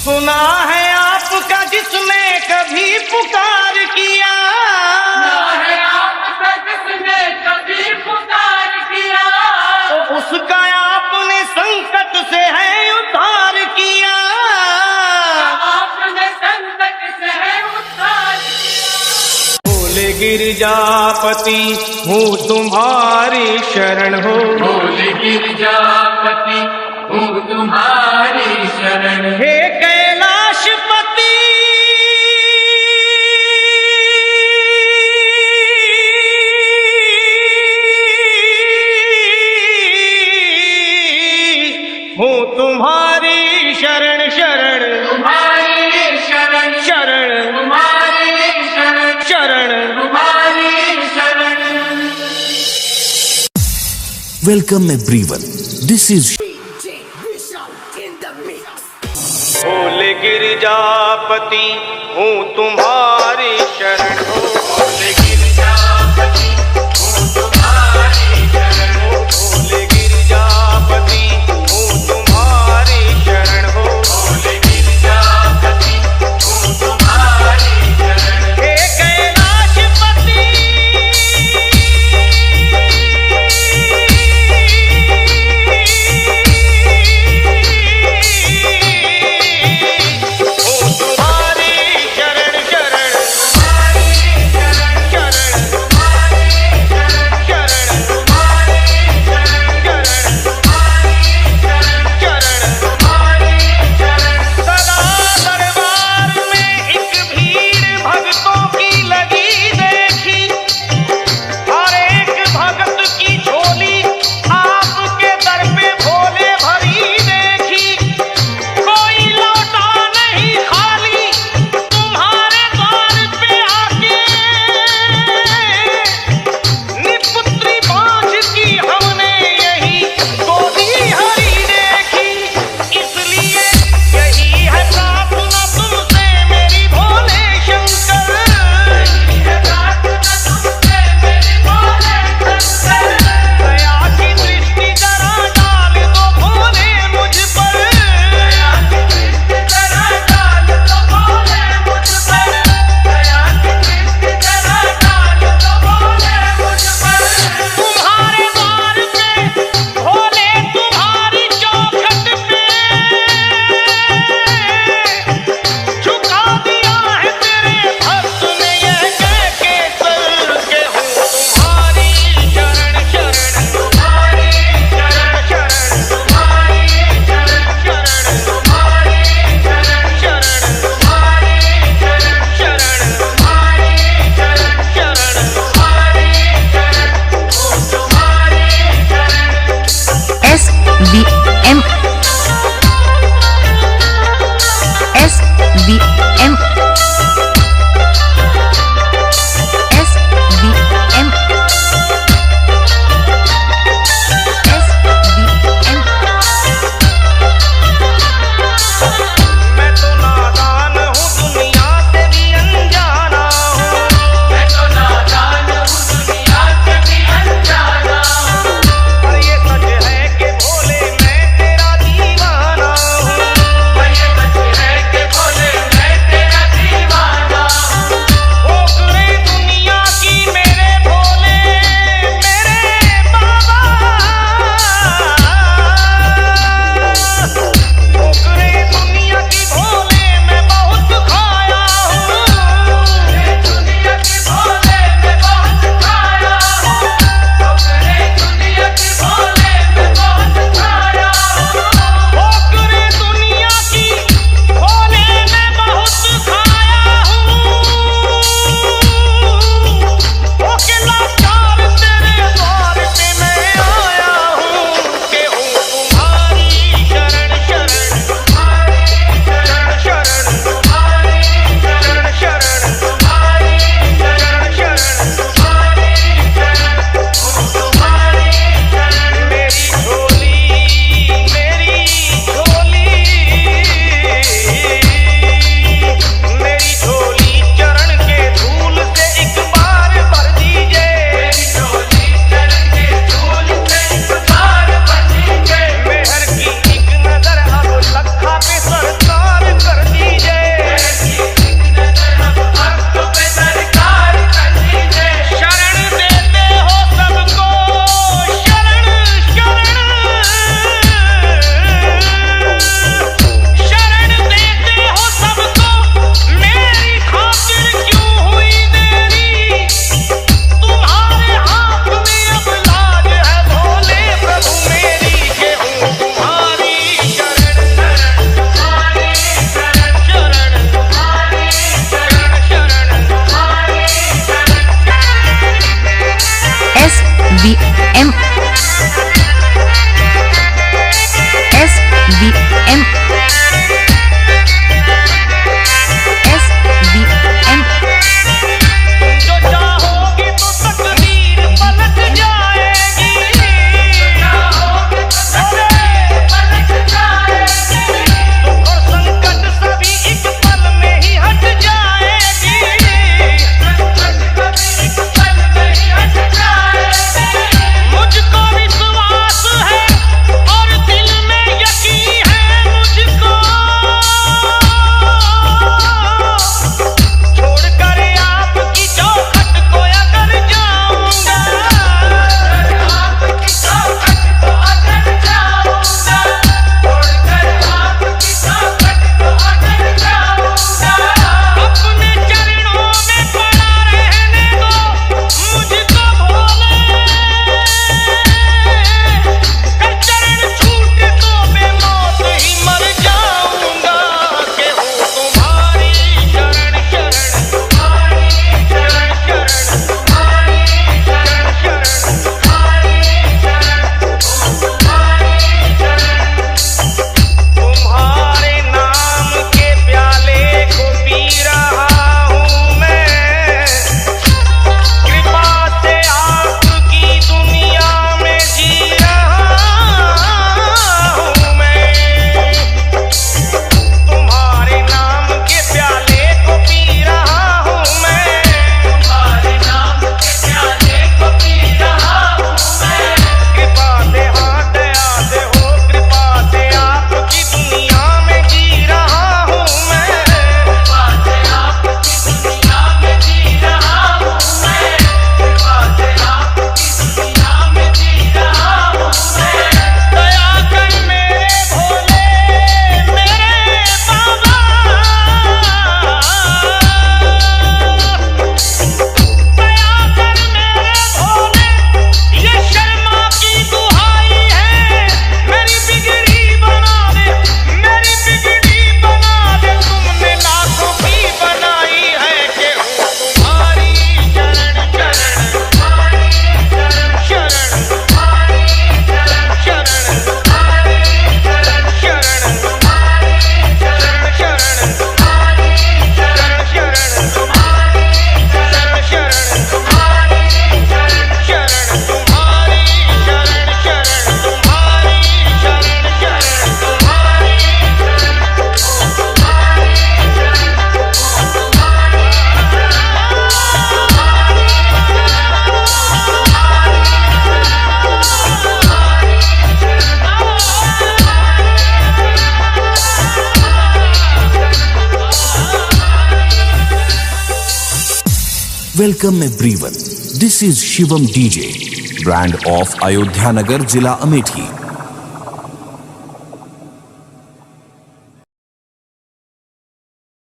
सुना है आपका जिसने कभी पुकार किया, सुना है आपका जिसने कभी पुकार किया, तो उसका आपने संकट से है उद्धार किया। आपने संकट से है उद्धार किया। बोले गिरजापति हूँ तुम्हारी शरण हो, बोले गिरजापति हूँ तुम्हारी शरण। हे कैलाशपति हूँ तुम्हारी शरण शरण, तुम्हारी शरण शरण तुम्हारी शरण शरण। तुम्हारी शरण। Welcome everyone. This is बोले गिरजापति हूँ तुम्हारी शरण हो, बोले गिरजापति हूँ तुम्हारी शरण। बोले गिरजापति हूँ तुम्हारी शरण हो, बोले गिरजापति हूँ तुम्हारी शरण। हे कैलाशपति हूँ तुम्हारी शरण शरण। Welcome everyone. This is Shivam DJ, brand of Ayodhya Nagar, Zilla Amethi.